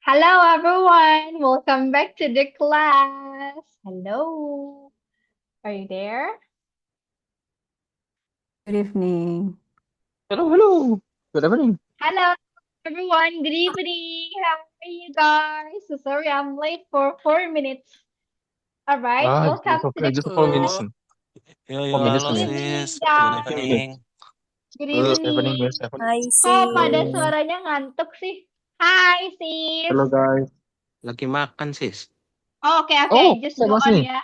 Hello, everyone. Welcome back to the class. Hello. Are you there? Good evening. Hello, hello. Good evening. Hello, everyone. Good evening. How are you guys? So sorry I'm late for 4 minutes. All right. Welcome It's to okay. the Just 4 minutes. class. Halo, yo yo, 4 minutes halo Good only. evening, sis, good guys. Few minutes. evening. Good Evening, evening. Miss Evan. Hai Kok pada sis. suaranya ngantuk sih? Hai, sis. Hello, guys. Lagi makan sis. Oh, oke. Oh, Just saya go on masih. ya.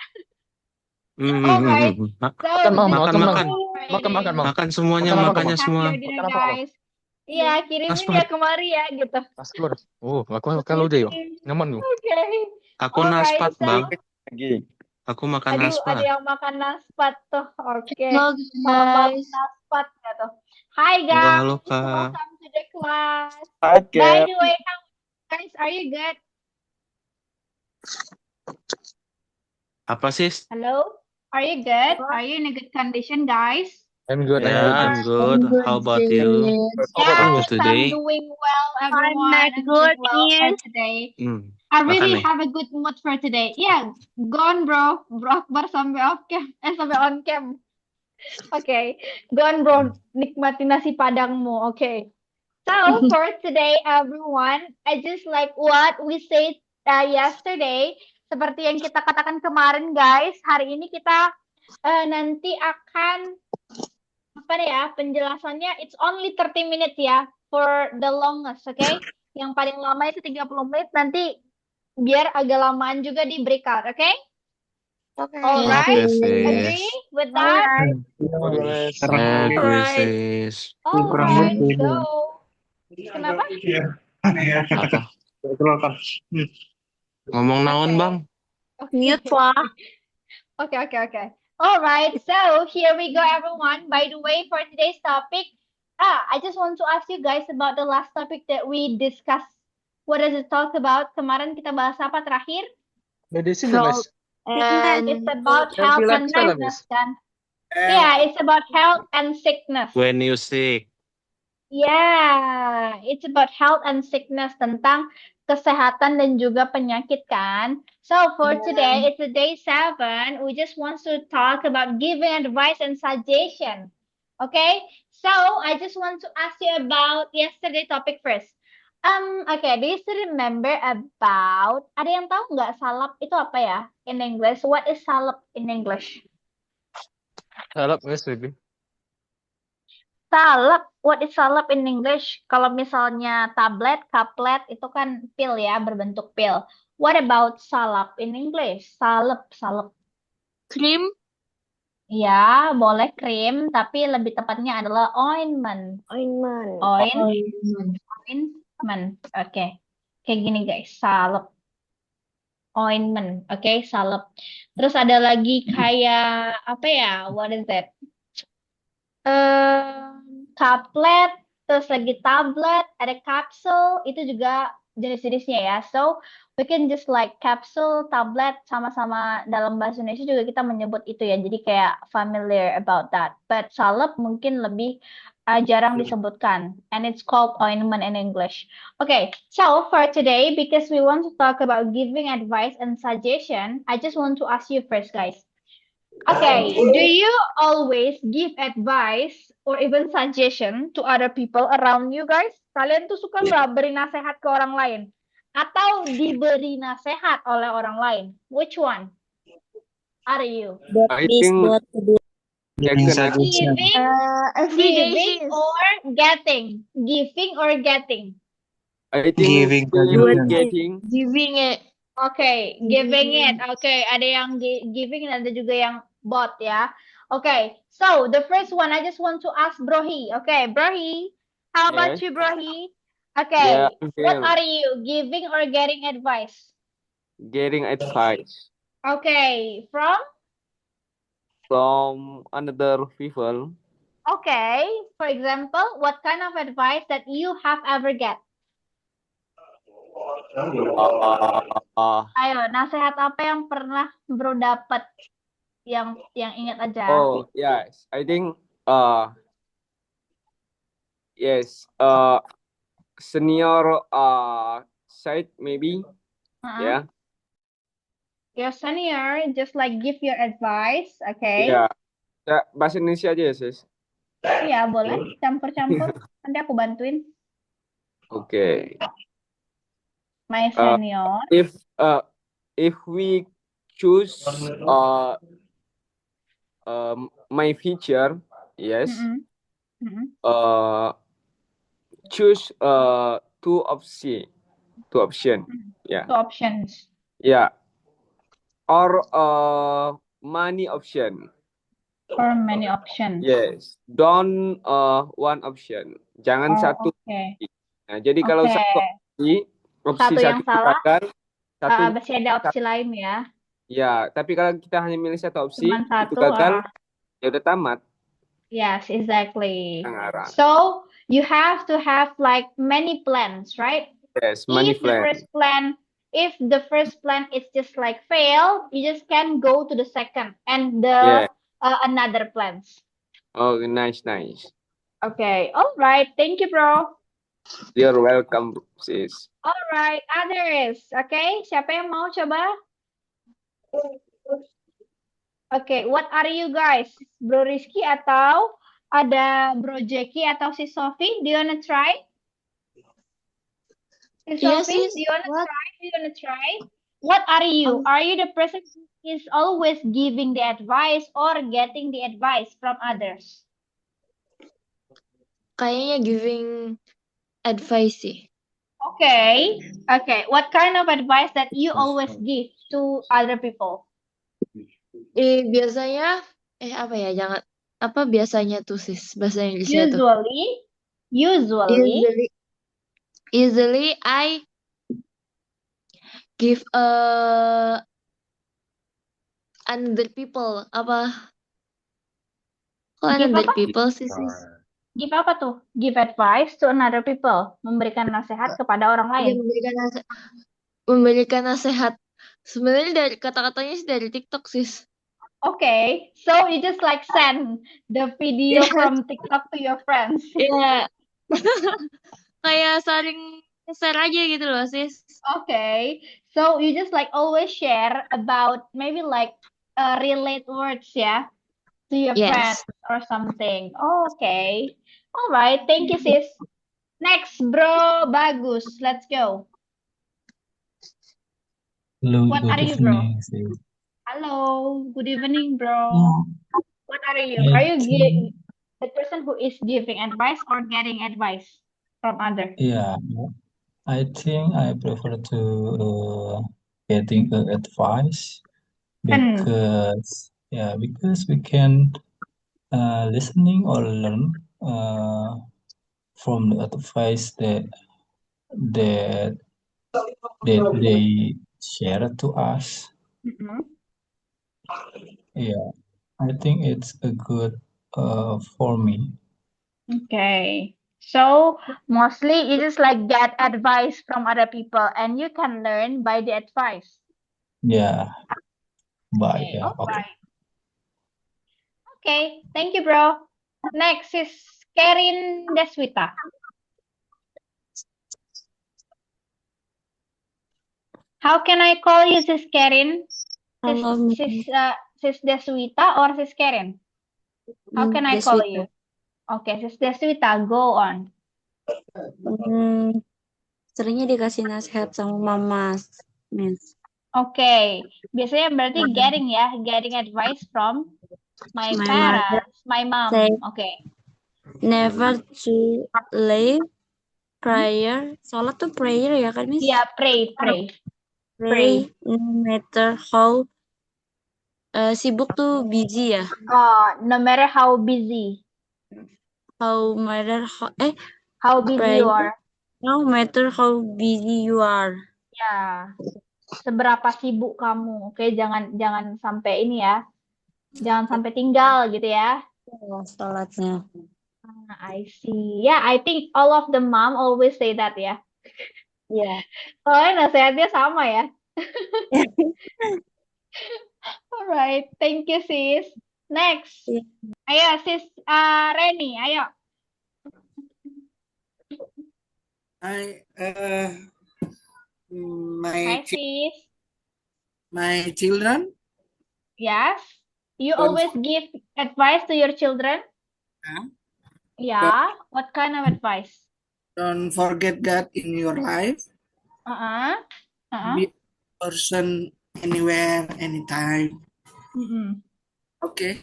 Hmm, All right. So Makan, Mam. this Makan, makan is Mam. makan, our Makan, makan, Friday. Mam. makan semuanya, Makan apa, Let's makannya Mam? have semua. your Makan dinner, apa, Mam? guys. Iya, kirimin ya Naspat, kemari ya gitu. Naskur. Oh, makan kalau deh. Oke. Nyaman lu. aku Alright, naspat so bang, Lagi. aku makan aduh ada naspat. yang makan naspat tuh. Oke. Halo Malam-malam guys, naspat gitu. Hi Halo guys, kak, welcome to the class. Hi, By Kat. the way, how guys are you good? apa sis? Hello? Are you good? Are you in a good condition, guys? I'm good, I'm good. Ya, I'm Alright. good. I'm good How about you? sis. How about you, For Miss? Yes, I'm today? doing well, I'm everyone. not I'm doing good well for sis. today. Hmm, I makan really nih. have a good mood for today. Yeah, gone bro. Bro Akbar sampai off cam. Sampai on cam. Oke, gone bro. Nikmati nasi padangmu. Oke. So for today, everyone, I just like what we said yesterday. Seperti yang kita katakan kemarin, guys. Hari ini kita nanti akan apa ya penjelasannya? It's only 30 minutes ya for the longest, oke? Yang paling lama itu 30 menit. Nanti biar agak lamaan juga di breakout, oke? Yes Oke Alright, sis. agree sis. with that? Alright. Boleh. Agree Alright, sis. alright. So, kenapa? Apa? Perkenalkan. Ngomong naon Oke, bang? Mute oke. lah. Okay. All right. So here we go, everyone. By the way, for today's topic, I just want to ask you guys about the last topic that we discussed. What does it talk about? Kemarin kita bahas apa terakhir? Medicine, Health Miss. It's and about Healthy health and lifestyle, sickness, Miss. kan? Yeah, it's about health and sickness. When you sick. Yeah, it's about health and sickness tentang kesehatan dan juga penyakit kan. So for today, it's a day 7. We just want to talk about giving advice and suggestion. Okay, so I just want to ask you about yesterday topic first. Okay, do you still remember about, ada yang tahu nggak salap itu apa ya in English? What is salap in English? Salap, Miss, baby. Salep, what is salep in English? Kalau misalnya tablet, kaplet itu kan pil ya, berbentuk pil. What about salep in English? Salep. cream. Ya, boleh krim, tapi lebih tepatnya adalah ointment. Ointment. Ointment. Oke. Kayak gini guys, salep. Ointment. Oke, salep. Terus ada lagi kayak apa ya? What is that? Tablet, terus lagi tablet, ada capsule, itu juga jenis-jenisnya ya. So, we can just like capsule, tablet, sama-sama dalam bahasa Indonesia juga kita menyebut itu ya. Jadi kayak familiar about that. But salep mungkin lebih jarang disebutkan. And it's called ointment in English. Okay, so for today, because we want to talk about giving advice and suggestion, I just want to ask you first, guys. Okay, do you always give advice or even suggestion to other people around you guys? Kalian tuh suka nggak beri nasihat ke orang lain? Atau diberi nasihat oleh orang lain? Which one are you? I think action. Giving, Everyday giving sis. or getting? Giving or getting? I think Giving getting. Giving it. Okay, giving it. Okay, ada yang giving dan ada juga yang bot ya. Okay, so the first one I just want to ask Brohi. Okay, Brohi, how about Yes. you, Brohi? Yeah, Okay, I'm what here. are you, giving or getting advice? Getting advice Okay, from another people. okay, for example, what kind of advice that you have ever get? Ayo, nasihat apa yang pernah Bro dapat? Yang ingat aja. Oh, yes. I think yes, senior side maybe. Uh-uh. Yeah. Your senior just like give your advice, okay? Yeah. Bahasa Indonesia aja ya, sis. Iya, boleh campur-campur. Nanti aku bantuin. Okay. My Uh, senior. if we choose my feature, yes. Mm-mm. Mm-mm. Choose two option. Yeah. Two options Yeah. Or money option. or many options. Yes. Don't one option. Jangan Oh, satu. oke. Nah, jadi kalau Oke. opsi Satu yang satu salah, gagal, satu masih ada opsi lain ya. ya. Tapi kalau kita hanya milih satu opsi, Cuman itu satu. gagal, ya udah tamat. Yes, exactly. Ngarang. So you have to have like many plans, right? Yes, money If the first plan is just like fail, you just can go to the second and Yeah. another plans. Oh, nice. Okay, all right. Thank you, bro. You're welcome, sis. All right, others. Okay, siapa yang mau coba? Okay, what are you guys? Bro Rizky atau ada Bro Jackie atau si Sophie? Do you wanna try? Si Yes, Sophie, sis. do you wanna What? try? Do you wanna try? What are you? Are you the person who is always giving the advice or getting the advice from others? Kayaknya giving advice sih. Okay. What kind of advice that you always give to other people? Biasanya apa ya? Apa biasanya tuh sis bahasa Inggrisnya tuh? Usually I give another people apa? Kok Give another apa? people sih sis? Give apa tuh? Give advice to another people. Memberikan nasihat kepada orang lain. Memberikan nasihat. Sebenarnya dari kata-katanya sih dari TikTok sis. Okay, so you just like send the video Yes. from TikTok to your friends. Iya. Kayak saling share aja gitu loh sis. Okay, so you just like always share about maybe like relate words ya to your friends Yes. or something. Okay, all right. Thank you, sis. Next, bro, Bagus. Let's go. Hello, What good are you, bro? evening, sis. Hello, good evening, bro. What are you? I Are you think, the person who is giving advice or getting advice from others? yeah, I think I prefer to getting advice because we can listening or learn from the advice that they share to us. Mm-mm. Yeah, I think it's a good for me. Okay. So mostly you just like get advice from other people and you can learn by the advice. Yeah, bye. Okay, Yeah, all okay. right. Okay, thank you, bro. Next is Karin Deswita. How can I call you, Sis Karin? Sis Deswita or Sis Karin? How can I call you? Okay, Sis Deswita, go on. Seringnya dikasih nasihat sama mama, Miss. Okay, biasanya berarti getting advice from my My parents, my mom. say- Okay. Never to leave prayer. Sholat tuh prayer ya kan, Miss? Yeah, pray. Pray no matter how sibuk tuh busy ya. No matter how busy. How matter How busy pray. you are. No matter how busy you are. Ya. Seberapa sibuk kamu. Oke, jangan sampai ini ya. Jangan sampai tinggal gitu ya. Sholatnya. I see. Yeah, I think all of the mom always say that ya. Iya. Soalnya nasihatnya sama ya. Alright, thank you sis. Next. Yeah. Ayo sis Reni, ayo. Hi, My sis. my children Yes. You don't always give advice to your children? don't Yeah. What kind of advice? don't forget God in your life. Uh-uh. Uh-uh. Be a person anywhere, anytime. Mm-mm. Okay.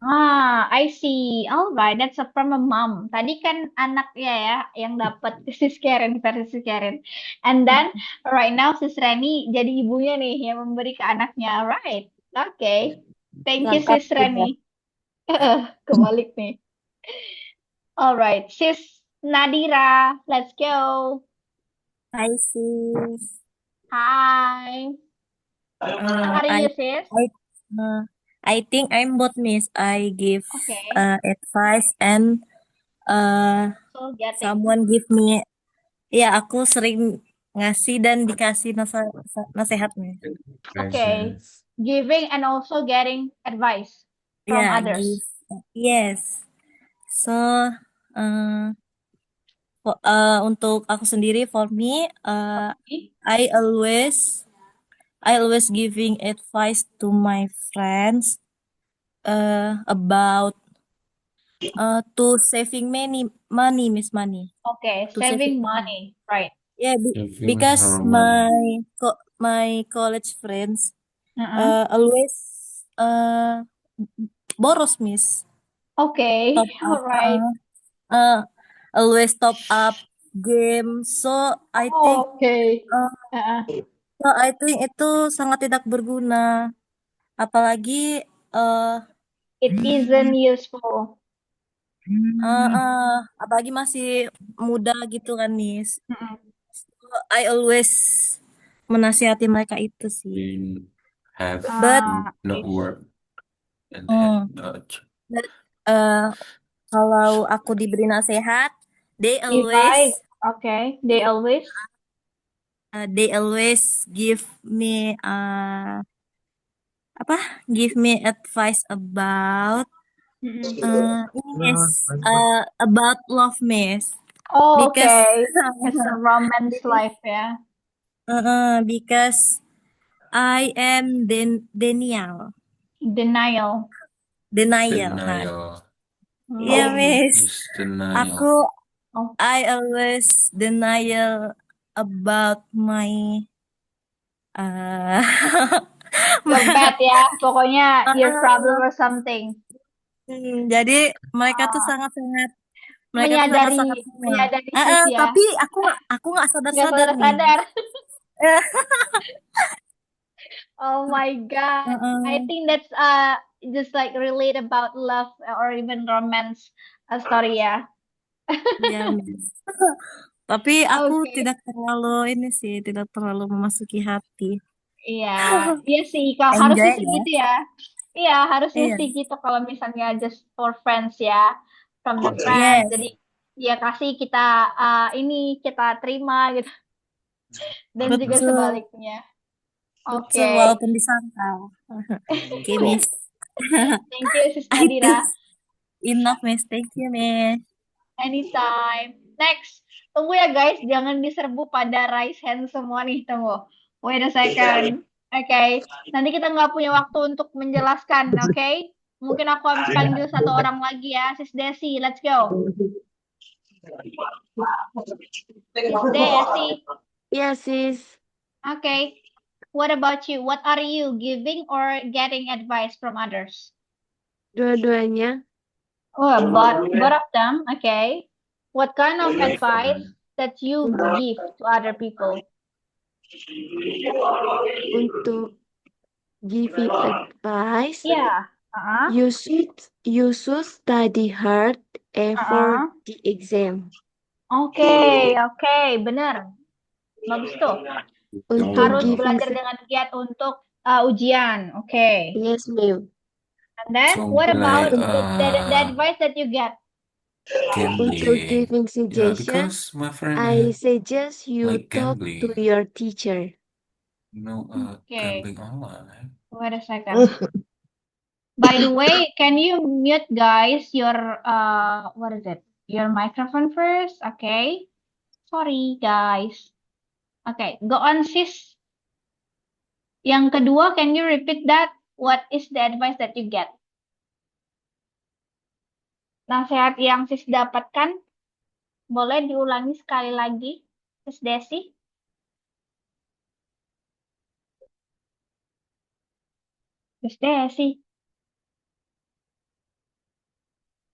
I see. Alright, that's from a mom. Tadi kan anaknya ya yang dapat sis Karen versi sis Karen. And then right now sis Reni jadi ibunya nih yang memberi ke anaknya. Right. Okay. Thank you Lengkap sis juga. Reni. Kebalik nih. Alright, sis Nadira, let's go. Hi, sis. Hi. How are I you, sis? I think I'm both, miss. I give Okay. advice and So getting. someone give me. Ya, aku sering ngasih dan dikasih nasihat, miss. Okay. Gracious. Giving and also getting advice from Ya, others. give. Yes. So, untuk aku sendiri, for me, Okay. I always giving advice to my friends about to saving money, miss, money. Okay, To saving saving money, right. Yeah, Saving because her money. my college friends Uh-uh. always boros, miss. Okay, Top up, alright. always top up game. So I think Oh, okay. uh, I think itu sangat tidak berguna. Apalagi It isn't useful. apalagi masih muda gitu kan, miss. Mm-mm. So, I always menasihati mereka itu sih. We have But to not I work and Mm. have kalau aku diberi nasihat, they If I, always okay, they always, give me give me advice about Mm-mm. ini, miss, about love, miss, Oh, because okay. It's a romance life, yeah. because I am denial. Denial. denial. Yeah, miss. Is denial. Aku Oh. I always denial about my Your bad ya, pokoknya your problem or something. Jadi mereka tuh sangat-sangat semua. Menyadari sis ya. Tapi aku nggak Nggak sadar nih. sadar. Oh my God. I think that's just like relate about love or even romance story ya. Ya, miss. Tapi aku Okay. tidak terlalu memasuki hati. Iya, iya sih. Kalau harusnya Enjoy sih ya. gitu ya. Iya, harusnya Iya. sih gitu kalau misalnya just for friends ya, from the Yes. friends. Jadi ya kasih kita kita terima gitu. Dan juga Betul. sebaliknya. Oke. Betul, walaupun disangkal. Oke, miss. Thank you, Sis I Nadira. think enough, miss. Thank you, miss. Anytime. Next. Tunggu ya guys, jangan diserbu pada raise hand semua nih, tunggu. Wait a second. Oke. Nanti kita nggak punya waktu untuk menjelaskan, oke? Mungkin aku harus panggil satu orang lagi ya, Sis Desi. Let's go. Sis Desi. Yes, sis. Okay. What about you? What are you giving or getting advice from others? Dua-duanya. Oh, both of them. Okay. What kind of advice that you give to other people? Untuk giving advice, Yeah. you should study hard for the exam. Oke, benar. Bagus tuh. Untuk Harus giving belajar dengan giat untuk ujian. Oke. yes, ma'am. And then, what about the advice that you get? Untuk Gambling. giving Yeah, suggestion, because my friend I suggest you like talk gambling. to your teacher. Okay. Gambling online. Wait a second. By the way, can you mute guys your your microphone first? Okay. Sorry guys. Okay, go on, sis. Yang kedua, can you repeat that? What is the advice that you get? Nasihat yang sis dapatkan, boleh diulangi sekali lagi, sis Desi? Sis Desi?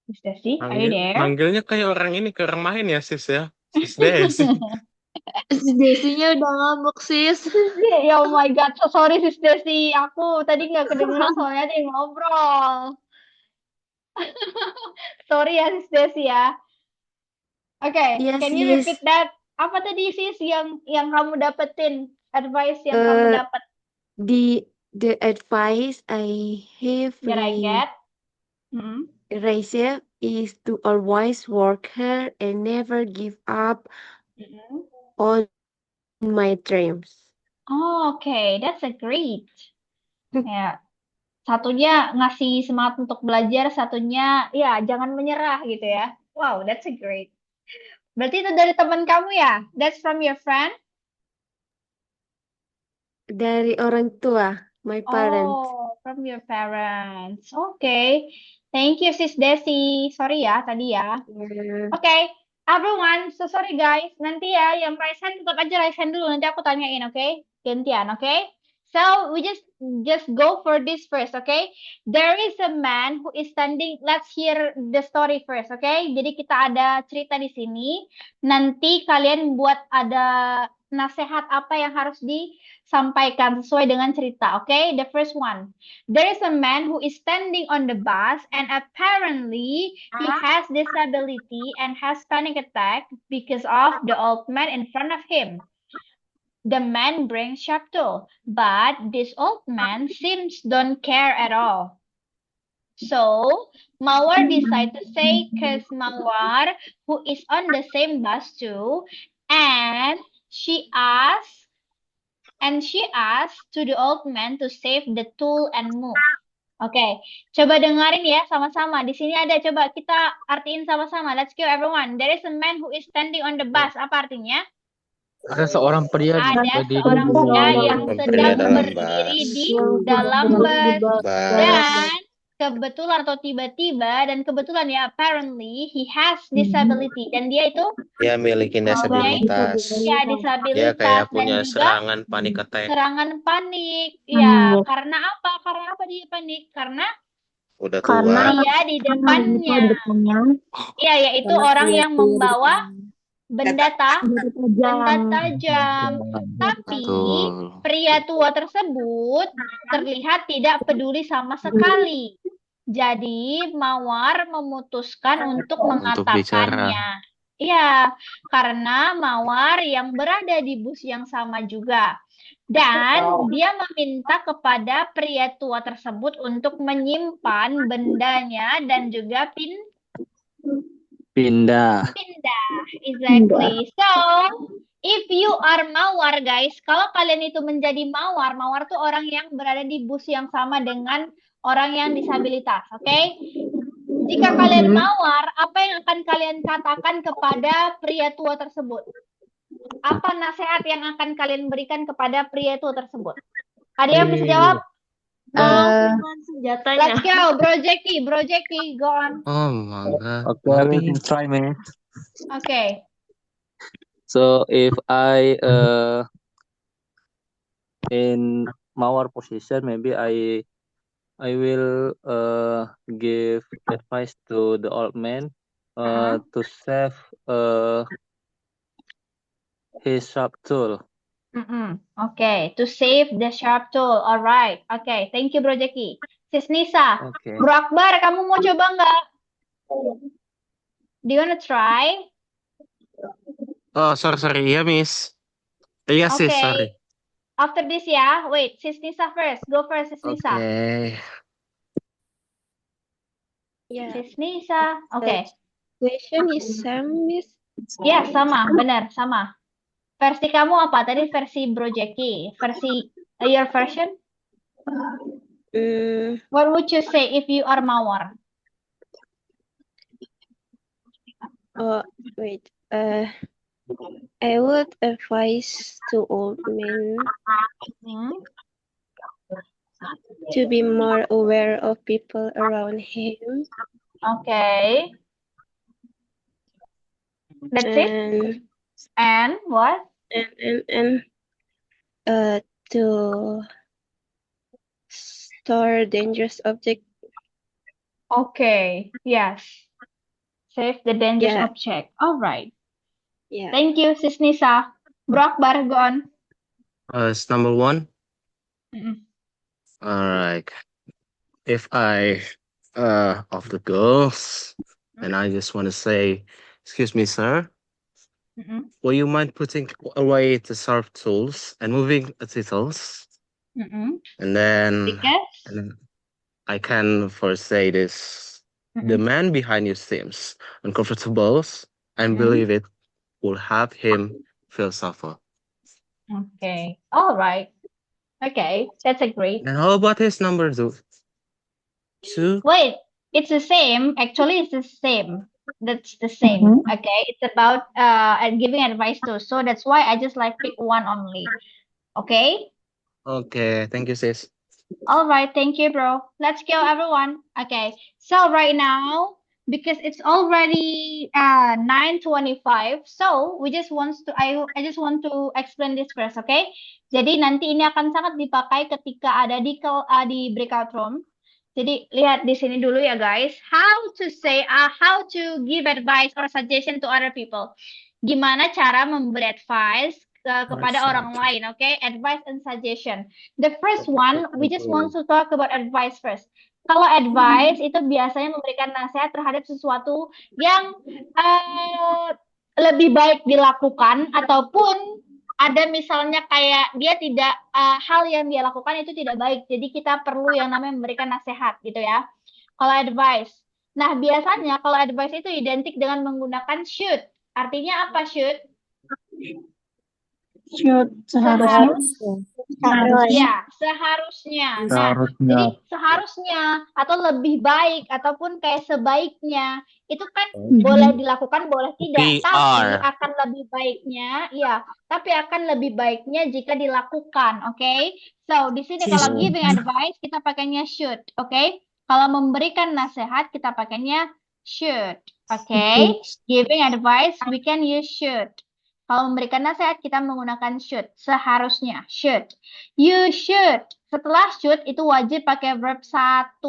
Sis Desi, are you there? Manggilnya kayak orang ini, kayak orang main ya, sis ya. Sis Desi. Sis Desinya udah ngamuk, sis. Ya, oh my God, so sorry sis Desi. Aku tadi nggak kedengeran soalnya dia ngobrol. Sorry ya sis Desi ya. Oke, Yes, can you sis. repeat that? Apa tadi sis yang kamu dapetin? Advice yang kamu dapat The advice I have that I get? Hmm. Raisa is to always work hard and never give up Mm-mm. on my dreams. Oh, okay, that's a great. Ya, satunya ngasih semangat untuk belajar, satunya ya jangan menyerah gitu ya. Wow, that's a great. Berarti itu dari teman kamu ya? That's from your friend? Dari orang tua, my parents. Oh, from your parents. Okay. Thank you, Sis Desi. Sorry ya tadi ya. Yeah. Okay, everyone. So sorry guys. Nanti ya yang raise hand tetap aja raise hand dulu. Nanti aku tanyain, okay? Gantian, okay? So we just go for this first, okay? There is a man who is standing. Let's hear the story first, okay? Jadi kita ada cerita di sini. Nanti kalian buat ada nasihat apa yang harus disampaikan sesuai dengan cerita, okay? The first one. There is a man who is standing on the bus and apparently he has disability and has panic attack because of the old man in front of him. The man brings sharp tool, but this old man seems don't care at all. So Mawar decide to say cause Mawar who is on the same bus too, and she asked to the old man to save the tool and move. Oke, coba dengerin ya sama-sama. Di sini ada, coba kita artiin sama-sama. Let's go everyone. There is a man who is standing on the bus. Apa artinya? Ada seorang pria Ada di seorang pria yang sedang dalam berdiri bus. di dalam bus. Bus. Dan kebetulan atau tiba-tiba dan kebetulan ya apparently he has disability dan dia itu Dia memiliki disabilitas. ya Dia disabilitas kayak dan punya juga serangan panik attack. serangan panik. Ya, karena apa? Karena apa dia panik? Karena Udah tua. dia di depannya. Iya, yaitu orang yang membawa benda tajam. Tapi pria tua tersebut terlihat tidak peduli sama sekali. Jadi Mawar memutuskan untuk mengatakannya. Iya, karena Mawar yang berada di bus yang sama juga. Dan dia meminta kepada pria tua tersebut untuk menyimpan bendanya dan juga pindah. Exactly. So, if you are Mawar, guys, kalau kalian itu menjadi Mawar, Mawar tuh orang yang berada di bus yang sama dengan orang yang disabilitas, oke? Jika kalian Mawar, apa yang akan kalian katakan kepada pria tua tersebut? Apa nasihat yang akan kalian berikan kepada pria tua tersebut? Ada yang bisa jawab? Let's go, Bro Jackie, go on. Oh my God. Okay, let me try, man. Okay. So if I in Mawar position, maybe I will give advice to the old man to save his sharp tool. Okay, to save the sharp tool. Alright. Okay, thank you Bro Jackie. Sis Nisa, Okay. Bro Akbar, kamu mau coba nggak? Do you wanna try? Oh, sorry. Iya, Miss. Iya, sis, Okay. sorry. After this ya. Wait, Sis Nisa first. Go first, Sis Nisa. Okay. Yeah. Sis Nisa. Okay. Question is same, Miss. Ya, sama. Benar, sama. Versi kamu apa? Tadi versi Bro Jackie. Versi your version? What would you say if you are Mawar? Wait. I would advise to old men Hmm. to be more aware of people around him Okay. That's it. and And what? to store dangerous object. Okay. Yes. Save the dangerous Yeah, object. All right. yeah. Thank you, Sis Nisa. Bro Akbar, go on. It's number one. Mm-mm. All right. If I of the girls, and I just want to say, excuse me, sir, Mm-mm. will you mind putting away the sharp tools and moving the titles? Mm-mm. And then Because I can first say this: the man behind you seems uncomfortable, and believe it will have him feel suffer. Okay. All right. Okay. That's a great. And how about his number two? Wait, it's the same. Actually, it's the same. That's the same. Okay. It's about and giving advice too. So that's why I just like pick one only. Okay. Okay, thank you, sis. All right. Thank you, bro. Let's go, everyone. Okay. So right now, because it's already 9:25, so we just wants to I just want to explain this first, okay? Jadi nanti ini akan sangat dipakai ketika ada di breakout room. Jadi lihat di sini dulu ya guys, how to give advice or suggestion to other people. Gimana cara memberi advice kepada orang lain, okay? Advice and suggestion. The first one, we just want to talk about advice first. Kalau advice itu biasanya memberikan nasihat terhadap sesuatu yang lebih baik dilakukan ataupun ada misalnya kayak dia tidak hal yang dia lakukan itu tidak baik. Jadi kita perlu yang namanya memberikan nasihat gitu ya. Kalau advice. Nah, biasanya kalau advice itu identik dengan menggunakan should. Artinya apa should? Seharusnya. Nah, jadi seharusnya atau lebih baik ataupun kayak sebaiknya itu kan boleh dilakukan, boleh tidak. Tapi akan lebih baiknya, tapi akan lebih baiknya jika dilakukan, oke? So, di sini kalau giving advice kita pakainya should, oke? Kalau memberikan nasihat kita pakainya should, oke? Giving advice we can use should. Kalau memberikan nasihat, kita menggunakan should. Seharusnya, should. You should. Setelah should, itu wajib pakai verb 1.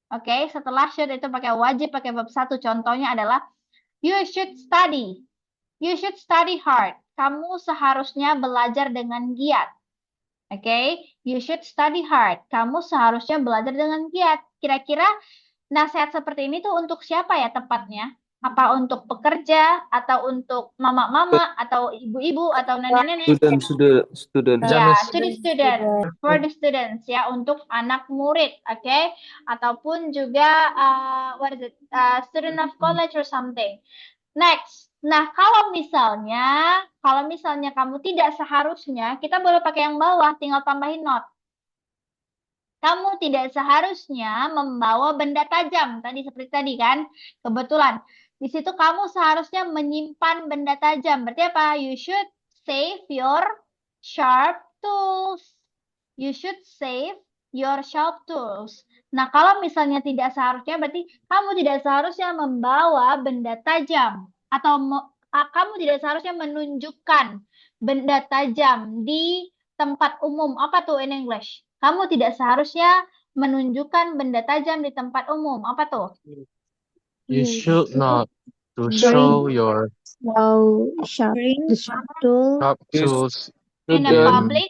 Oke, setelah should itu wajib pakai verb 1. Contohnya adalah, you should study. You should study hard. Kamu seharusnya belajar dengan giat. Oke, you should study hard. Kamu seharusnya belajar dengan giat. Kira-kira nasihat seperti ini tuh untuk siapa ya tepatnya? Apa untuk pekerja atau untuk mama-mama atau ibu-ibu atau nenek-nenek? Student. Ya, to the student, for the students ya, untuk anak murid, oke? Ataupun juga student of college or something. Next. Nah, kalau misalnya kamu tidak seharusnya, kita boleh pakai yang bawah, tinggal tambahin not. Kamu tidak seharusnya membawa benda tajam. Tadi seperti tadi kan, kebetulan. Di situ kamu seharusnya menyimpan benda tajam. Berarti apa? You should save your sharp tools. You should save your sharp tools. Nah, kalau misalnya tidak seharusnya, berarti kamu tidak seharusnya membawa benda tajam. Atau kamu tidak seharusnya menunjukkan benda tajam di tempat umum. Apa tuh in English? Kamu tidak seharusnya menunjukkan benda tajam di tempat umum. Apa tuh? You should not to show your sharp tools In a public?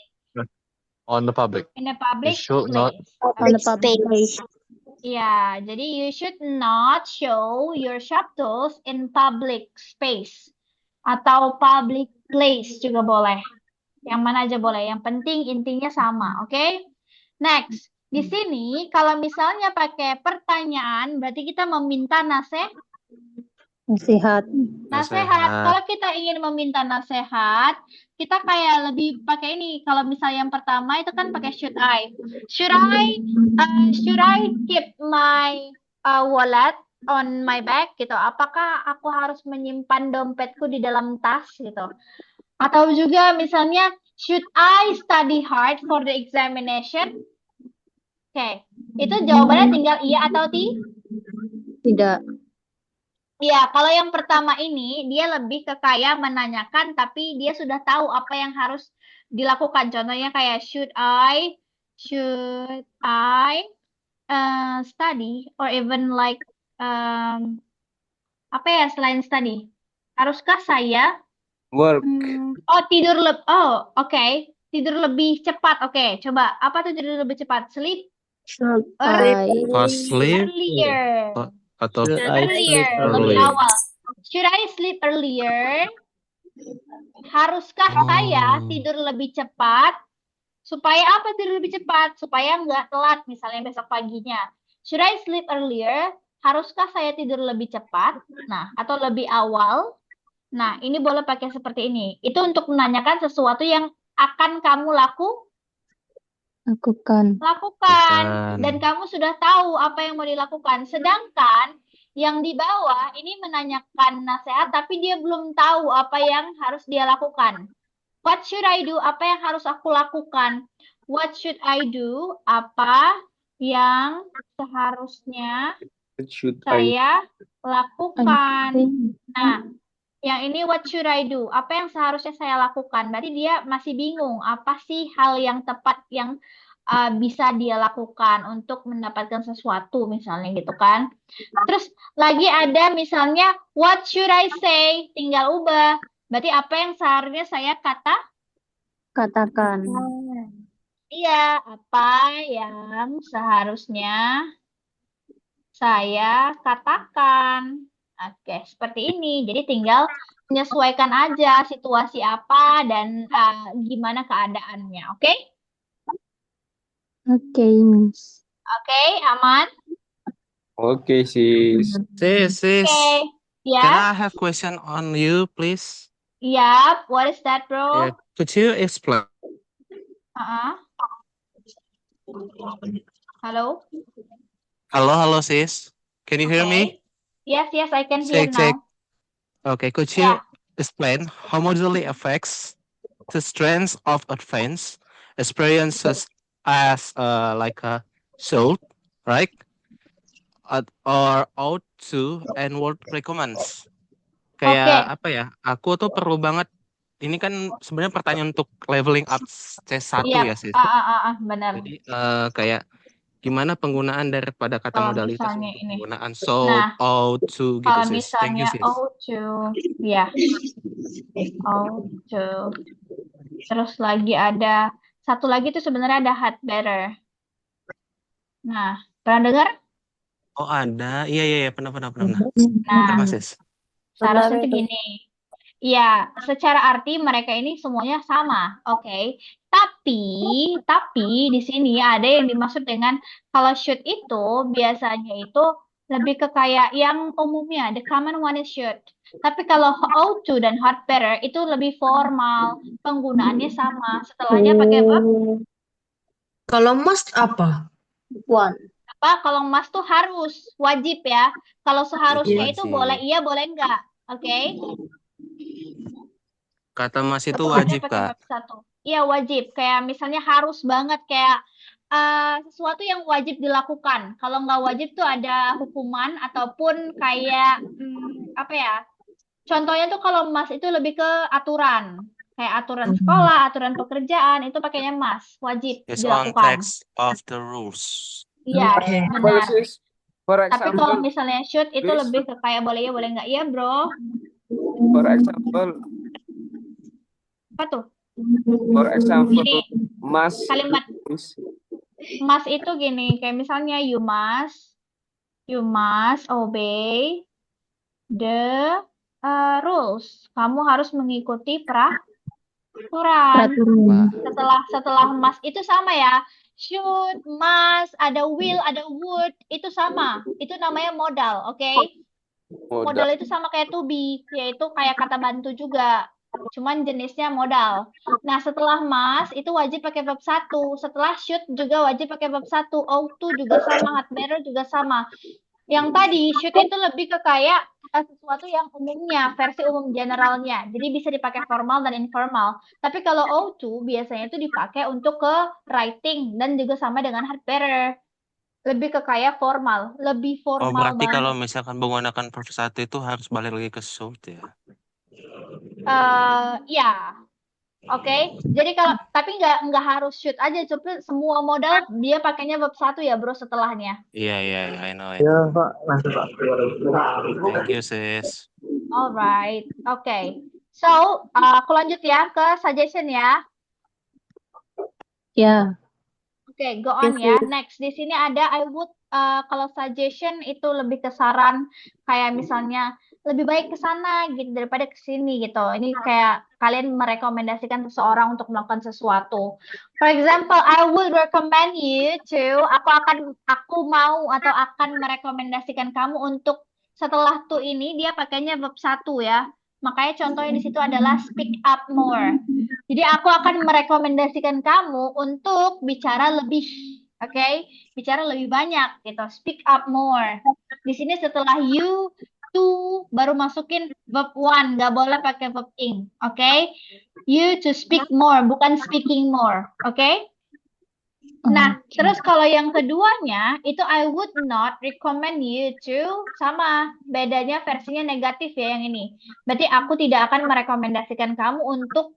on the public. In a public You should place. not on the public place. Ya, jadi you should not show your sharp tools in public space. Atau public place juga boleh. Yang mana aja boleh. Yang penting intinya sama, oke? Next. Di sini kalau misalnya pakai pertanyaan, berarti kita meminta nasihat. Kalau kita ingin meminta nasihat, kita kayak lebih pakai ini. Kalau misalnya yang pertama itu kan pakai should I. Should I keep my wallet on my bag gitu? Apakah aku harus menyimpan dompetku di dalam tas gitu? Atau juga misalnya, should I study hard for the examination? Oke, itu jawabannya tinggal iya atau Tidak. Iya, kalau yang pertama ini dia lebih ke kayak menanyakan tapi dia sudah tahu apa yang harus dilakukan. Contohnya kayak should I study or even like apa ya selain study? Haruskah saya Work. tidur oke. Tidur lebih cepat. Oke, coba apa tuh tidur lebih cepat? Sleep Should I Fast sleep earlier. atau Should I sleep Earlier, lebih early? awal. Should I sleep earlier? Haruskah saya Oh, tidur lebih cepat? Supaya apa tidur lebih cepat? Supaya nggak telat misalnya besok paginya. Should I sleep earlier? Haruskah saya tidur lebih cepat? Nah, atau lebih awal? Nah, ini boleh pakai seperti ini. Itu untuk menanyakan sesuatu yang akan kamu lakukan? lakukan. Dan bukan. kamu sudah tahu apa yang mau dilakukan. Sedangkan yang di bawah ini menanyakan nasihat, tapi dia belum tahu apa yang harus dia lakukan. What should I do? Apa yang harus aku lakukan? What should I do? Apa yang seharusnya Should I? saya lakukan? Penting. Nah, yang ini what should I do? Apa yang seharusnya saya lakukan? Berarti dia masih bingung apa sih hal yang tepat yang bisa dia lakukan untuk mendapatkan sesuatu misalnya gitu kan. Terus lagi ada misalnya what should I say? Tinggal ubah. Berarti apa yang seharusnya saya Katakan. Iya, apa yang seharusnya saya katakan. Oke, seperti ini. Jadi tinggal menyesuaikan aja situasi apa dan gimana keadaannya. Oke? Oke, Miss. Oke, aman? Okay, sis. Sis, Oke. can Ya, I have question on you, please? yap. What is that, bro? Yeah, could you explain? Uh-uh. Halo? Hello, sis. Can you hear me? Yes, I can hear Check. now. Okay, could you Yeah. explain how modularly affects the strengths of advanced experiences as like a soul, right? Or out to and world recommends. Kayak apa ya? Aku tuh perlu banget. Ini kan sebenarnya pertanyaan untuk leveling up C1 Iya, ya, sis. benar. Jadi kayak gimana penggunaan daripada kata Kalau modalitas misalnya untuk ini. penggunaan soul, Nah, out to gitu, kalau sis. Thank you, misalnya sis. ya, terus lagi ada satu lagi tuh sebenarnya ada had better. Nah, pernah dengar? Oh, ada. Iya, pernah. Nah, Kenapa, sis? seharusnya tuh gini. Ya, secara arti mereka ini semuanya sama, oke. Tapi di sini ada yang dimaksud dengan kalau should itu biasanya itu lebih ke kayak yang umumnya, the common one is should. Tapi kalau ought to dan had better itu lebih formal, penggunaannya sama. Setelahnya pakai verb. Kalau must apa? One. Apa? Kalau must tuh harus, wajib ya. Kalau seharusnya itu Wajib. boleh iya, boleh enggak, oke? Kata mas itu Setelahnya wajib, pakai Kak. verb satu. Iya, wajib. Kayak misalnya harus banget kayak sesuatu yang wajib dilakukan. Kalau nggak wajib tuh ada hukuman ataupun kayak apa ya? Contohnya tuh kalau mas itu lebih ke aturan. Kayak aturan sekolah, aturan pekerjaan, itu pakainya mas, wajib It's on dilakukan. text of the rules. Iya, benar. Sis, for Tapi kalau example, misalnya should itu please. lebih ke kayak boleh ya, boleh nggak. Iya, bro. For example, Apa tuh? Gini, must. Kalimat must itu gini, kayak misalnya you must obey the rules. Kamu harus mengikuti peraturan. Setelah must itu sama ya. Should, must, ada will, ada would, itu sama. Itu namanya modal, oke? Modal itu sama kayak to be, yaitu kayak kata bantu juga. Cuman jenisnya modal. Nah, setelah must itu wajib pakai verb 1. Setelah should juga wajib pakai verb 1. Ought to juga sama, had better juga sama. Yang tadi should itu lebih ke kayak sesuatu yang umumnya, versi umum generalnya. Jadi bisa dipakai formal dan informal. Tapi kalau O2 biasanya itu dipakai untuk ke writing dan juga sama dengan hard bearer. Lebih ke kayak formal, lebih Oh, formal berarti kalau banget. misalkan menggunakan verb 1 itu harus balik lagi ke should ya. Ya, oke. Jadi kalau tapi nggak harus should aja, coba semua modal dia pakainya verb 1 ya, bro, setelahnya. Iya, I know. Ya, Pak. Lanjut, Pak. Thank you, sis. Alright, oke. So, aku lanjut ya ke suggestion ya. Ya. Oke, go on ya. Next, di sini ada I would, kalau suggestion itu lebih ke saran, kayak misalnya lebih baik ke sana gitu daripada ke sini gitu. Ini kayak kalian merekomendasikan seseorang untuk melakukan sesuatu. For example, I would recommend you to, aku mau atau akan merekomendasikan kamu untuk setelah to ini dia pakainya verb 1 ya. Makanya contohnya di situ adalah speak up more. Jadi aku akan merekomendasikan kamu untuk bicara lebih, oke? Bicara lebih banyak gitu. Speak up more. Di sini setelah you, to, baru masukin verb one, nggak boleh pakai verb ing, oke? You to speak more, bukan speaking more, oke? Nah, terus kalau yang keduanya itu I would not recommend you to, sama bedanya versinya negatif ya yang ini. Berarti aku tidak akan merekomendasikan kamu untuk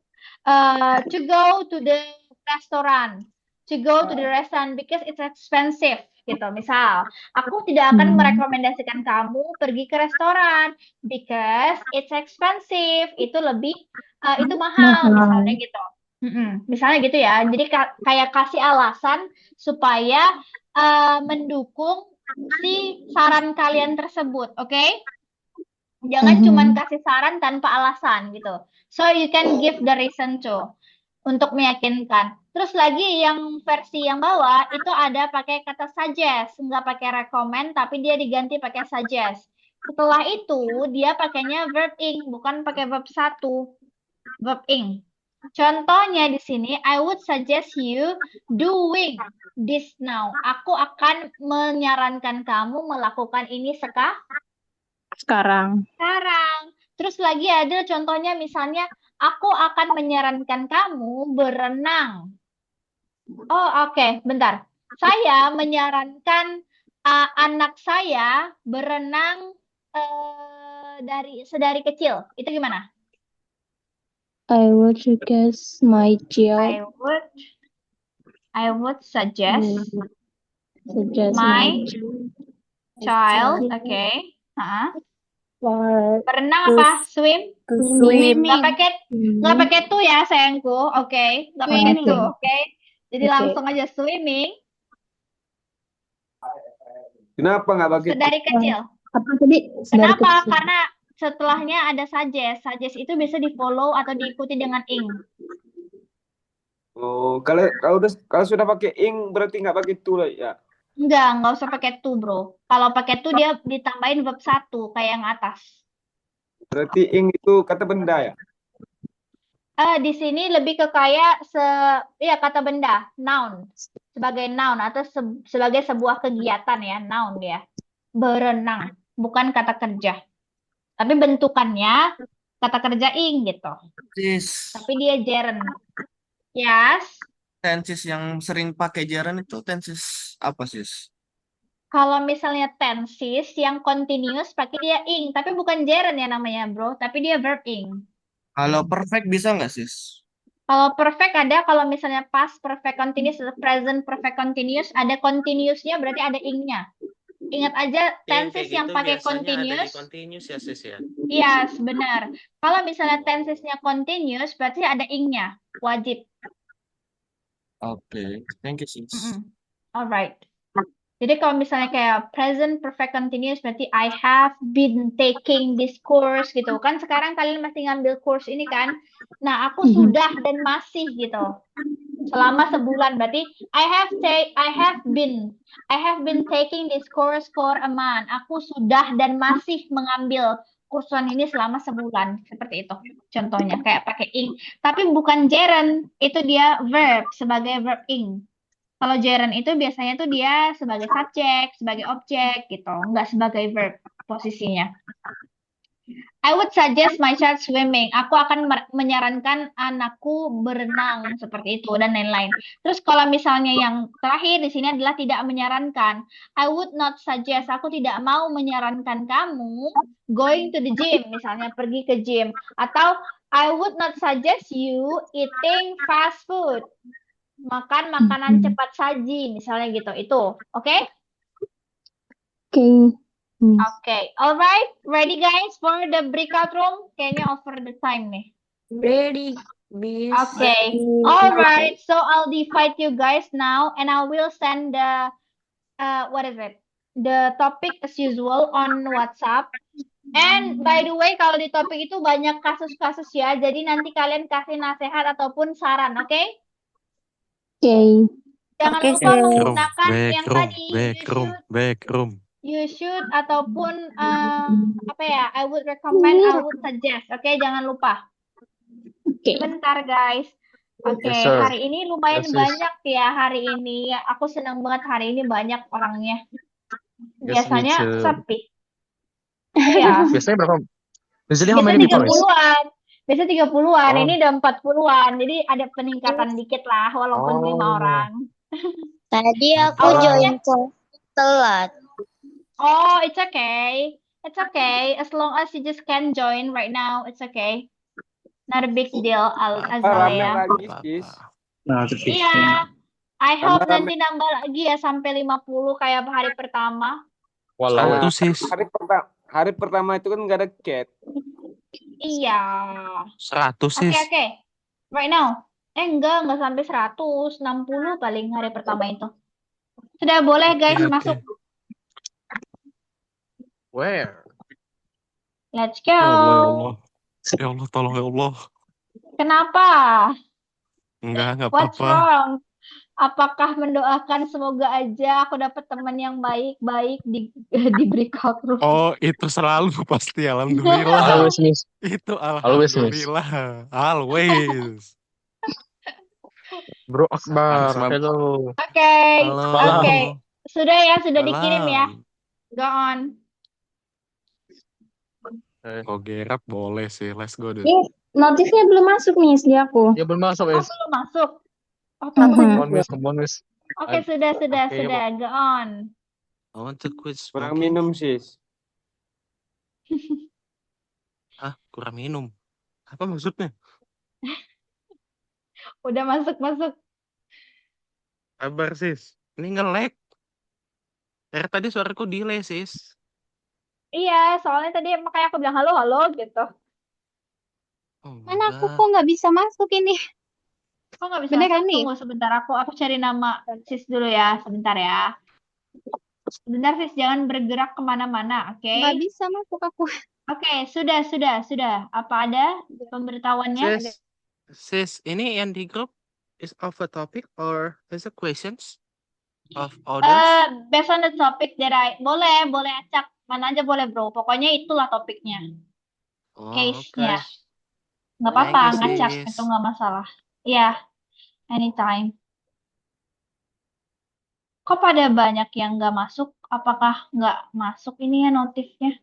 to go to the restaurant, because it's expensive gitu. Misal, aku tidak akan merekomendasikan kamu pergi ke restoran because it's expensive. Itu lebih itu mahal misalnya gitu. Misalnya gitu ya. Jadi kayak kasih alasan supaya mendukung si saran kalian tersebut, oke? Jangan cuman kasih saran tanpa alasan gitu. So you can give the reason to untuk meyakinkan. Terus lagi yang versi yang bawah itu ada pakai kata suggest, nggak pakai recommend tapi dia diganti pakai suggest. Setelah itu dia pakainya verb ing, bukan pakai verb 1. Verb ing. Contohnya di sini, I would suggest you doing this now. Aku akan menyarankan kamu melakukan ini Sekarang. sekarang. Terus lagi ada contohnya misalnya, aku akan menyarankan kamu berenang. Oh, oke, bentar. Saya menyarankan anak saya berenang sedari kecil. Itu gimana? I would suggest my child. I would suggest Suggest my my child, oke. for Berenang apa? Swim? swimming. Nggak pakai to ya, sayangku. Oke, nggak pakai to, oke. Jadi langsung aja swimming Kenapa nggak pakai sedari kecil. Apa tadi? Kenapa? Karena setelahnya ada suggest. Suggest itu bisa di-follow atau diikuti dengan ing. Oh, kalau sudah pakai ing berarti nggak pakai to lah ya. Nggak usah pakai to, bro. Kalau pakai to dia ditambahin verb 1 kayak yang atas. Berarti ing itu kata benda ya. Di sini lebih ke kayak kata benda, noun. Sebagai noun atau sebagai sebuah kegiatan ya, noun ya. Berenang, bukan kata kerja. Tapi bentukannya kata kerja ing gitu. Sis, Tapi dia gerund. Yes. tenses yang sering pakai gerund itu tenses apa, sis? Kalau misalnya tenses yang continuous pakai dia ing, tapi bukan gerund ya namanya, bro, tapi dia verb ing. Kalau perfect bisa nggak, sis? Kalau perfect ada, kalau misalnya past perfect continuous atau present perfect continuous, ada continuousnya berarti ada ing-nya. Ingat aja tenses yang pakai continuous. Continuous ya, sis ya. Iya, benar. Kalau misalnya tensesnya continuous berarti ada ing-nya, wajib. Oke, thank you, sis. Alright. Jadi kalau misalnya kayak present perfect continuous berarti I have been taking this course gitu. Kan sekarang kalian masih ngambil course ini kan. Nah, aku sudah dan masih gitu. Selama sebulan berarti I have been taking this course for a month. Aku sudah dan masih mengambil kursuan ini selama sebulan. Seperti itu. Contohnya kayak pakai ing. Tapi bukan gerund, itu dia verb sebagai verb ing. Kalau gerund itu biasanya tuh dia sebagai subjek, sebagai objek gitu, nggak sebagai verb posisinya. I would suggest my child swimming. Aku akan menyarankan anakku berenang seperti itu dan lain-lain. Terus kalau misalnya yang terakhir di sini adalah tidak menyarankan. I would not suggest. Aku tidak mau menyarankan kamu going to the gym, misalnya pergi ke gym. Atau I would not suggest you eating fast food. Makan makanan cepat saji, misalnya gitu. Itu, oke? Okay. Okay, alright, ready guys for the breakout room? Kayaknya over the time nih. Ready, Miss. Okay, alright, so I'll divide you guys now and I will send the, what is it? The topic as usual on WhatsApp. And by the way, kalau di topik itu banyak kasus-kasus ya, jadi nanti kalian kasih nasihat ataupun saran, oke? Okay. Jangan Oke, lupa sis. menggunakan yang Backroom, tadi, backroom. you should ataupun apa ya? I would recommend, I would suggest. Oke, jangan lupa. Okay. Bentar guys. Oke, Yes, sir. hari ini lumayan Yes, sis. banyak ya hari ini. Aku senang banget hari ini banyak orangnya. Yes, me Biasanya too. sepi. Iya. Biasanya berapa? Usually how Biasa many people, Miss? 30-an. Biasa 30-an, Oh. ini udah 40-an. Jadi ada peningkatan dikit lah walaupun 5 Oh. orang. Tadi aku Awalnya- join kelas telat. Oh, it's okay. It's okay. As long as you just can join right now, it's okay. Not a big deal, Rame Azalea. lagi, sis. Nah, tapi Iya. I hope Rame-rame. nanti nambah lagi ya sampai 50 kayak hari pertama. Satu, Nah, sis. hari pertama itu kan nggak ada cat. Iya. 100, Oke, sis. oke. Right now. Enggak sampai 100. 60 paling hari pertama itu. Sudah boleh guys Oke, oke. masuk. Where? Let's Ya Allah, ya go. Allah. Ya Allah, tolong ya Allah. Kenapa? Enggak What's apa-apa. wrong? Apakah mendoakan semoga aja aku dapat teman yang baik-baik di breakout room? Oh, itu selalu pasti. Alhamdulillah. Always, Miss. Itu Always, Miss. alhamdulillah. Always. Bro Akbar, Asma- hello. Oke, Halo. oke. Sudah ya, sudah dikirim ya. Salam. Go on. Oh, Gerard boleh sih. Let's go deh. Notifnya belum masuk nih di aku. Ya belum masuk, Oh, Miss. belum masuk. Oh, Mhm. Come on, Miss. Come on, Miss. Oke, sudah. Oke, Go on. I want to quit Kurang smoking. minum, sis. Hah? Kurang minum? Apa maksudnya? Udah masuk. Kabar, sis. Ini nge-lag. Dari tadi suaraku delay, sis. Iya, soalnya tadi makanya aku bilang halo gitu. Oh, Mana aku enggak. kok nggak bisa masuk ini? Kok nggak bisa Beneran masuk? nih? Tunggu sebentar, aku cari nama sis dulu ya. Sebentar ya. Sebentar sis, jangan bergerak kemana-mana, oke? Nggak bisa masuk aku. Oke, sudah. Apa ada pemberitahuannya? Sis, ini yang di grup is of a topic or is a questions of others? Based on the topic that boleh acak mana aja boleh bro. Pokoknya itulah topiknya, Oh, case-nya. oke. Nggak apa-apa, Thank you, ngacak sis. itu nggak masalah. Iya, anytime. Kok pada banyak yang nggak masuk? Apakah nggak masuk ini ya notifnya?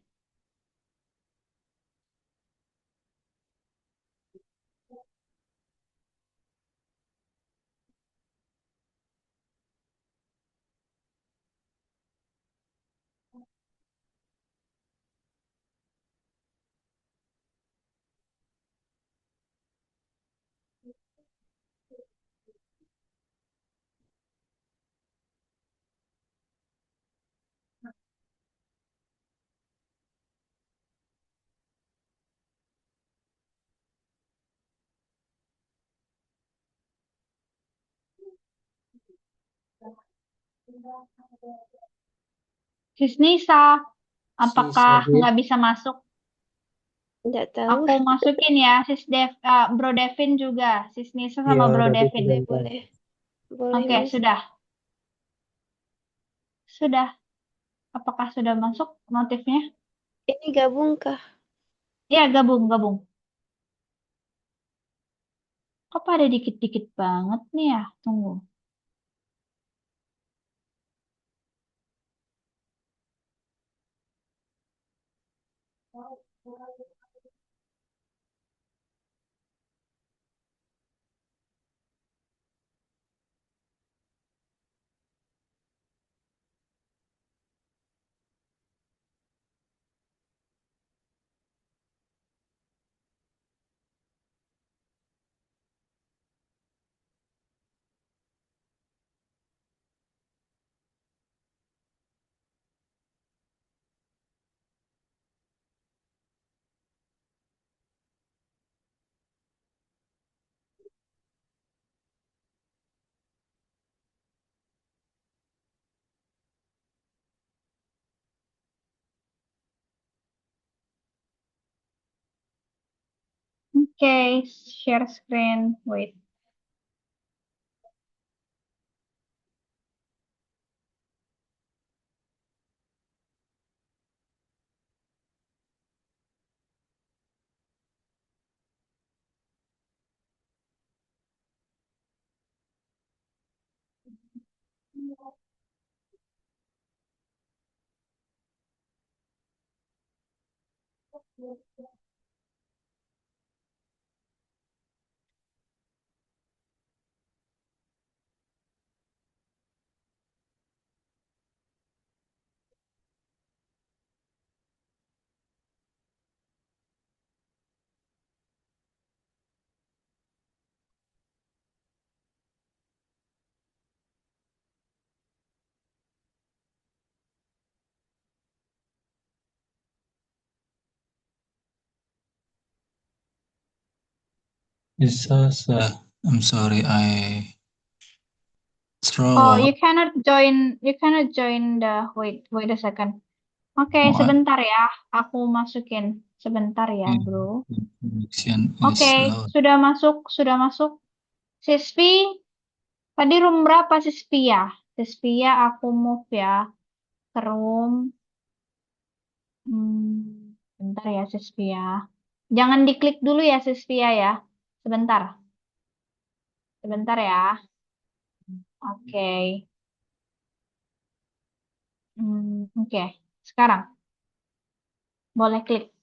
Sis Nisa, apakah nggak bisa masuk? Nggak tahu. Aku masukin ya, Bro Devin juga, Sis Nisa sama Bro Devin. Boleh. Oke, Miss. sudah. Apakah sudah masuk notifnya? Ini gabung kah? Ya, gabung. Kok pada dikit-dikit banget nih ya? Tunggu. Okay, share screen. Wait. I'm sorry, I Oh, throw you cannot join. You cannot join the. Wait a second. Oke, what sebentar ya. Aku masukin. Sebentar ya, bro. connection is Oke, low. sudah masuk. Sudah masuk. Sispi, tadi room berapa Sispi ya? Sispi ya, aku move ya ke room. Bentar ya Sispi ya. Jangan diklik dulu ya Sispi ya. Sebentar. Sebentar ya. Oke. Oke. Sekarang boleh klik.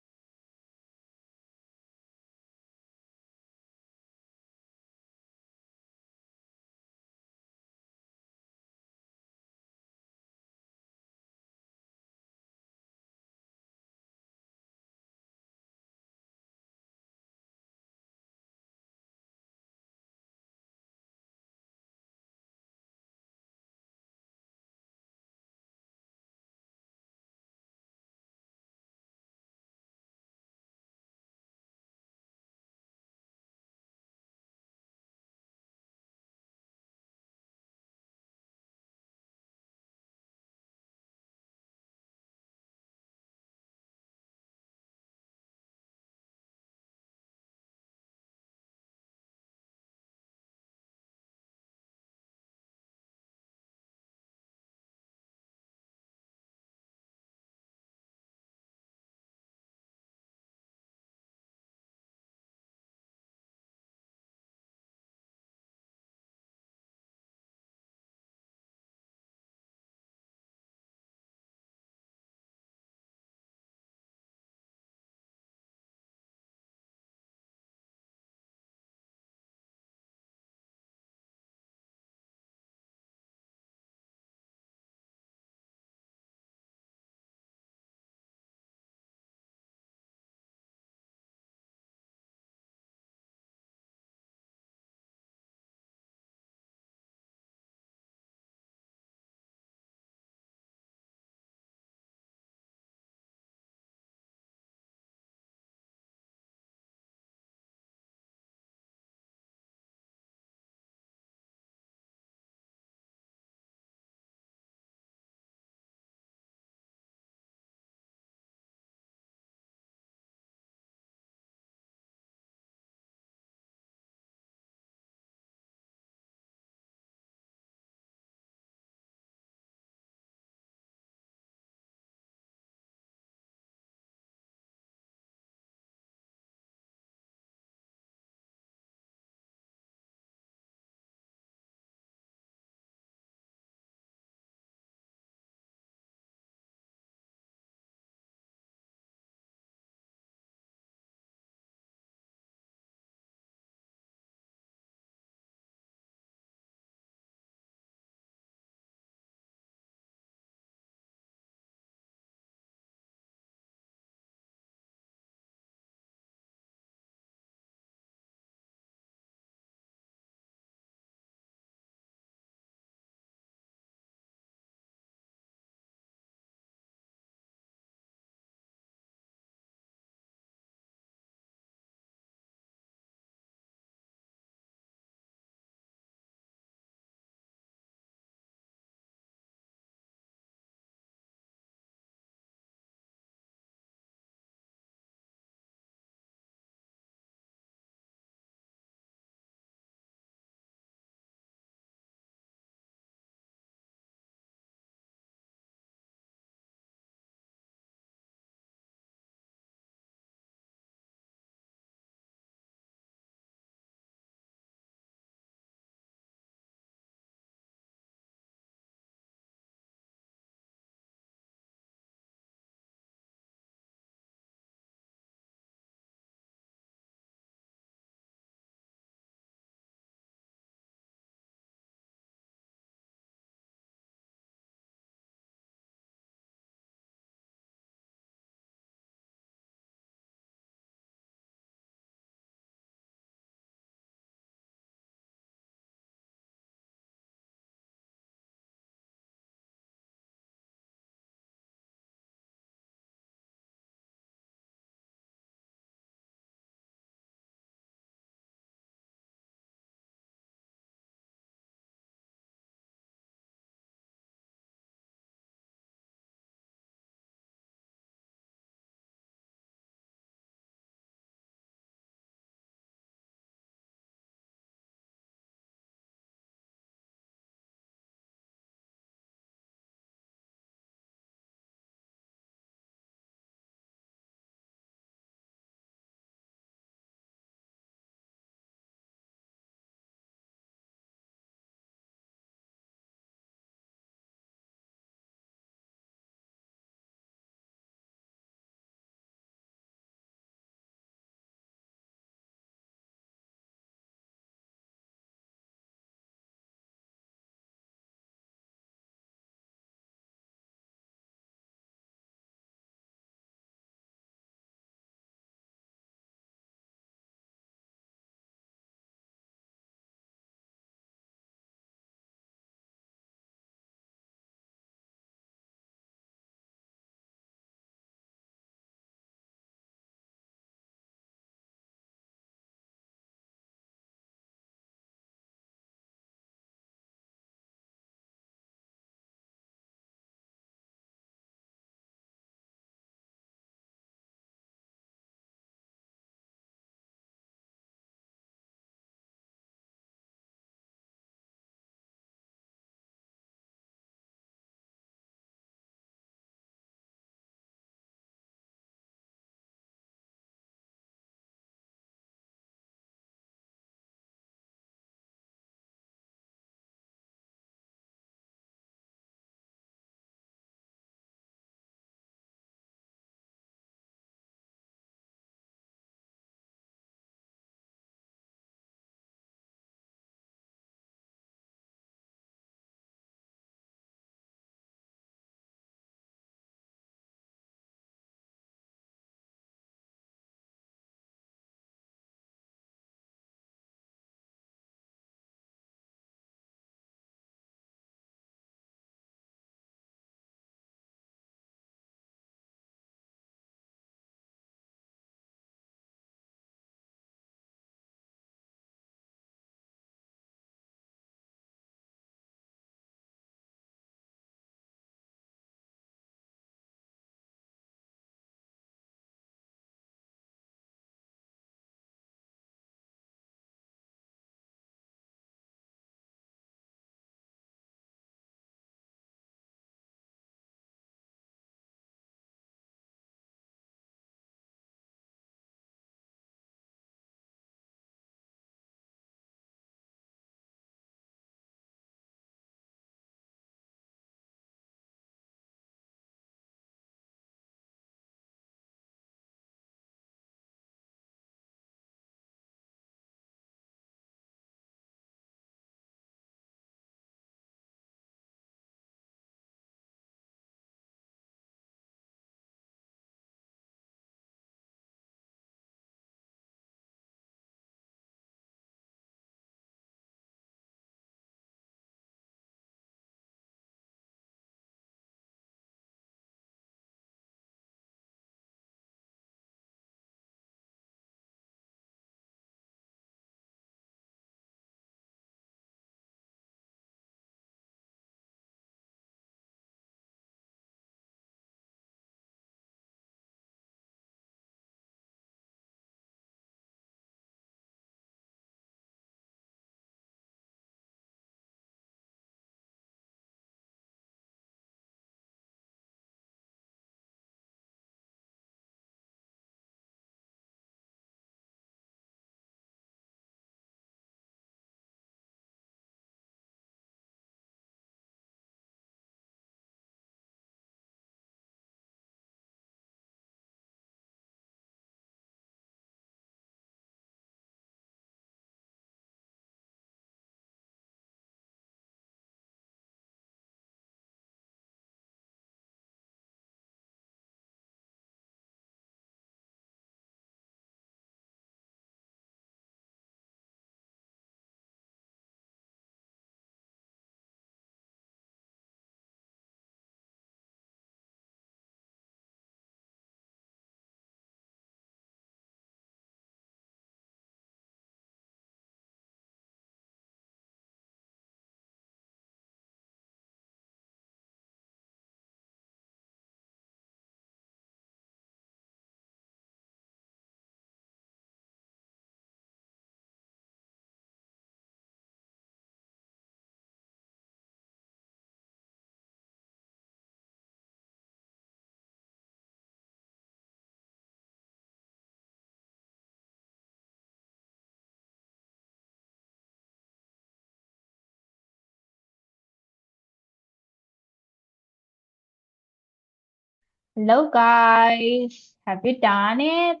Hello guys, have you done it?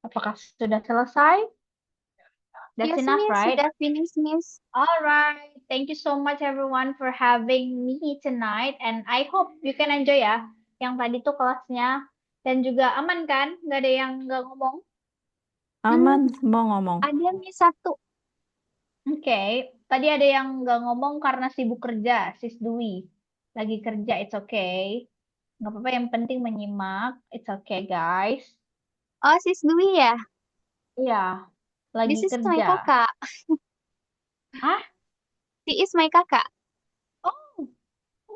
Apakah sudah selesai? That's Yes, enough, Miss. right? Sudah finish, Miss. All right. Thank you so much everyone for having me tonight, and I hope you can enjoy ya. Yang tadi tuh kelasnya, dan juga aman kan? Nggak ada yang nggak ngomong? Aman, semua ngomong. Ada Miss satu. Oke, tadi ada yang nggak ngomong karena sibuk kerja, Sis Dwi. Lagi kerja, it's okay. Nggak apa-apa, yang penting menyimak. It's okay, guys. Oh, Sis Dwi ya? Iya, lagi This is my kerja. kakak. Hah? She is my kakak. Oh,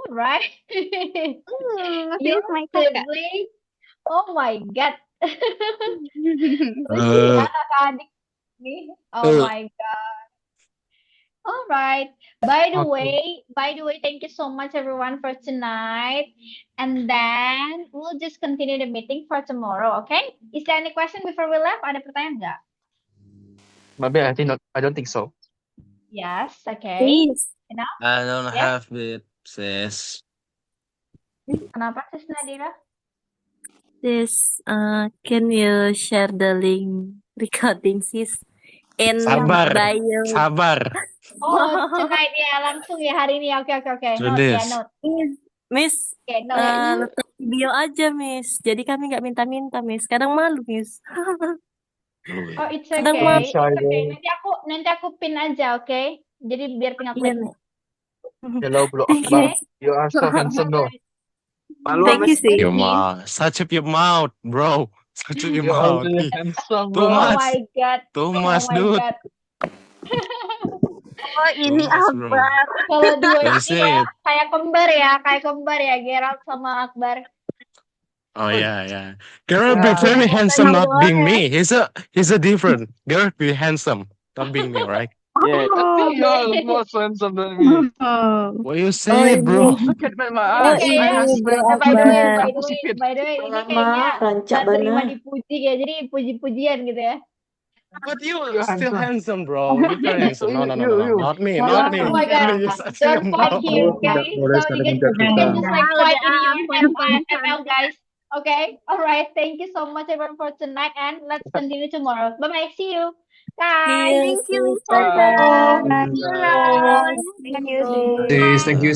alright. She Your is my kakak. sibling? Oh my God. Lucu ya kakak adik nih. Oh my God. All right. By the way, thank you so much everyone for tonight. And then we'll just continue the meeting for tomorrow, okay? Is there any question before we left? Ada pertanyaan nggak? Maybe I think not. I don't think so. Yes, okay. Please. Enough? I don't Yes. have it, sis. Kenapa Sis Nadira? Sis, can you share the link recording, sis? In Sabar, bio. sabar. Oh, tonight ya, langsung ya hari ini. Oke. Note ya, Tulis. note. Miss, Oke, note. letak video aja, Miss. Jadi kami nggak minta-minta, Miss. Kadang malu, Miss. Oh, it's Kadang okay. malu. It's okay. Nanti aku pin aja, oke? Jadi biar tinggal Iya, klik. Nek. Hello, Bro Thank Akbar. you. You are so handsome, though. Malu Thank sama you, sis. Your mouth. Such up your mouth, bro. Such up your You are mouth. really handsome, Too Oh bro. much. my God. Too Oh much, my dude. God. Oh, ini Too much, bro. Akbar. Kalau dua Don't ini say ya, it. kayak kembar ya, Gerald sama Akbar. Oh yeah. Garrett be very Yang handsome, tadi not being doang ya. me. He's a different. Garrett be handsome, not being me, right? Yeah. I think you are more handsome than me. What you Oh, say, bro? ini. Look at my Oh, eyes. Ini I kayaknya, have ini, Bro by the way, Akbar. by the way, ini Lama, kayaknya rancak nggak terima bana. dipuji ya, jadi puji-pujian gitu ya. But you You still handsome. handsome, bro. You very handsome. No. You. Not me, You not are me. Oh my handsome. God, You such don't your fight mouth. here, Tidak okay? boleh So saling you can just like Udah, fight in your poin-poin ML, guys. Okay, alright. Thank you so much everyone for tonight, and let's continue tomorrow. Bye bye. See you, guys. See you, Thank you, sis. Miss Bye-bye. Akbar. See you around. Thank you, sis. Sis, thank you, sis.